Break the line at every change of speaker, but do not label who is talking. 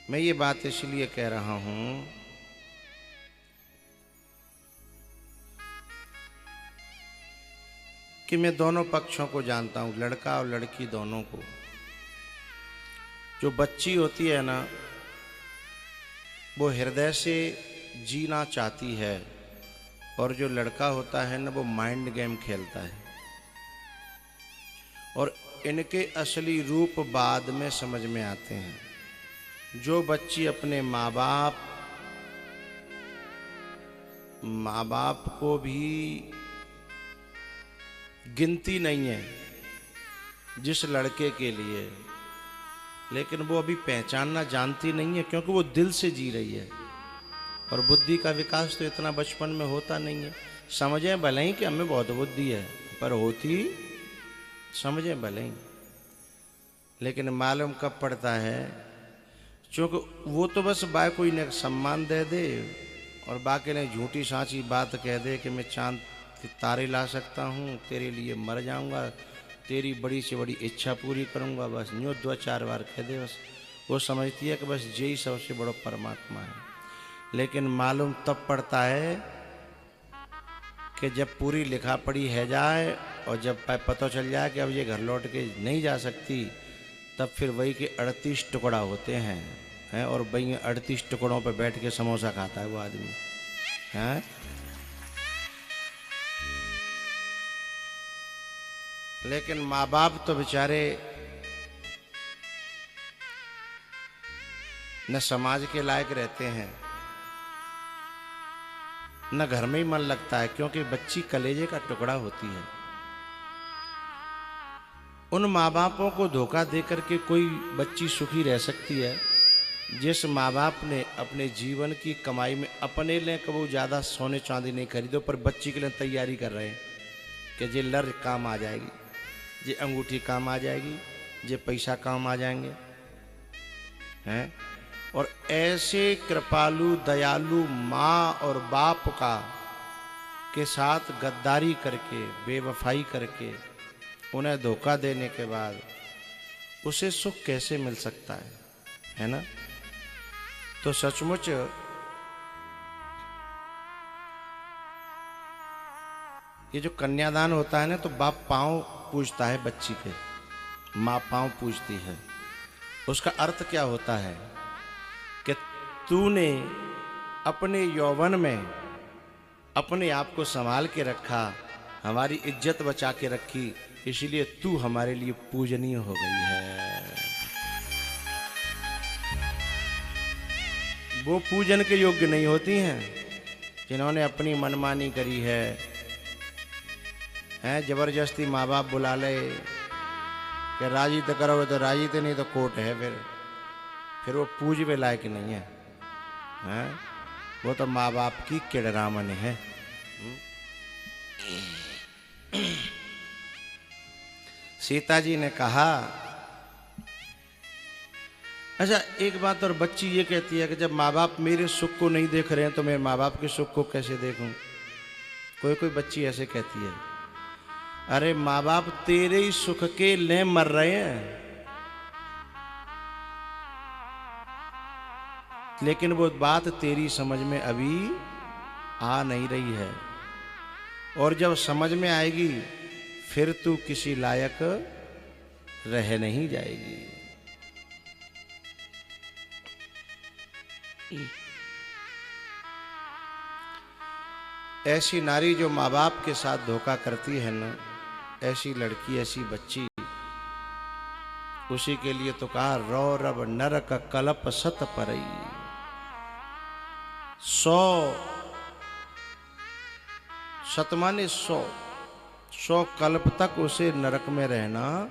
मैं ये बात इसलिए कह रहा हूं कि मैं दोनों पक्षों को जानता हूं, लड़का और लड़की दोनों को। जो बच्ची होती है ना, वो हृदय से जीना चाहती है, और जो लड़का होता है ना, वो माइंड गेम खेलता है। और इनके असली रूप बाद में समझ में आते हैं। जो बच्ची अपने माँ बाप को भी गिनती नहीं है जिस लड़के के लिए, लेकिन वो अभी पहचानना जानती नहीं है, क्योंकि वो दिल से जी रही है। और बुद्धि का विकास तो इतना बचपन में होता नहीं है। समझें भले ही कि हमें बहुत बुद्धि है, पर होती समझें भले ही, लेकिन मालूम कब पड़ता है, क्योंकि वो तो बस बाय कोई ने सम्मान दे दे और बाकी ने झूठी सांची बात कह दे कि मैं चांद तारे ला सकता हूँ, तेरे लिए मर जाऊंगा, तेरी बड़ी से बड़ी इच्छा पूरी करूंगा, बस यूँ 2-4 बार कह दे। बस वो समझती है कि बस यही सबसे बड़ा परमात्मा है। लेकिन मालूम तब पड़ता है कि जब पूरी लिखा पढ़ी है जाए और जब पता चल जाए कि अब ये घर लौट के नहीं जा सकती, तब फिर वही के 38 टुकड़ा होते हैं और वही 38 टुकड़ों पर बैठ के समोसा खाता है वो आदमी है। लेकिन माँ बाप तो बेचारे न समाज के लायक रहते हैं, न घर में ही मन लगता है, क्योंकि बच्ची कलेजे का टुकड़ा होती है। उन माँ बापों को धोखा देकर के कोई बच्ची सुखी रह सकती है जिस माँ बाप ने अपने जीवन की कमाई में अपने लिए कभी ज़्यादा सोने चांदी नहीं खरीदो, पर बच्ची के लिए तैयारी कर रहे हैं कि ये लर काम आ जाएगी, ये अंगूठी काम आ जाएगी, ये पैसा काम आ जाएंगे हैं। और ऐसे कृपालु दयालु माँ और बाप का के साथ गद्दारी करके, बेवफाई करके, उन्हें धोखा देने के बाद उसे सुख कैसे मिल सकता है ना। तो सचमुच ये जो कन्यादान होता है ना, तो बाप पांव पूजता है बच्ची के, माँ पांव पूजती है। उसका अर्थ क्या होता है कि तूने अपने यौवन में अपने आप को संभाल के रखा, हमारी इज्जत बचा के रखी, इसलिए तू हमारे लिए पूजनीय हो गई है। वो पूजन के योग्य नहीं होती हैं जिन्होंने अपनी मनमानी करी है जबरदस्ती माँ बाप बुला ले कि राजी तो करोगे तो राजी, तो नहीं तो कोर्ट है। फिर वो पूजवे लायक नहीं है, हैं? वो तो माँ बाप की किड़रामन है। सीता जी ने कहा, अच्छा एक बात और, बच्ची ये कहती है कि जब माँ बाप मेरे सुख को नहीं देख रहे हैं तो मैं माँ बाप के सुख को कैसे देखूं। कोई बच्ची ऐसे कहती है, अरे माँ बाप तेरे ही सुख के लिए मर रहे हैं, लेकिन वो बात तेरी समझ में अभी आ नहीं रही है, और जब समझ में आएगी फिर तू किसी लायक रह नहीं जाएगी। ऐसी नारी जो माँ बाप के साथ धोखा करती है ना, ऐसी लड़की, ऐसी बच्ची, उसी के लिए तो कहा, रो रब नरक कलप सत परई। 100 सत माने 100 कल्प तक उसे नरक में रहना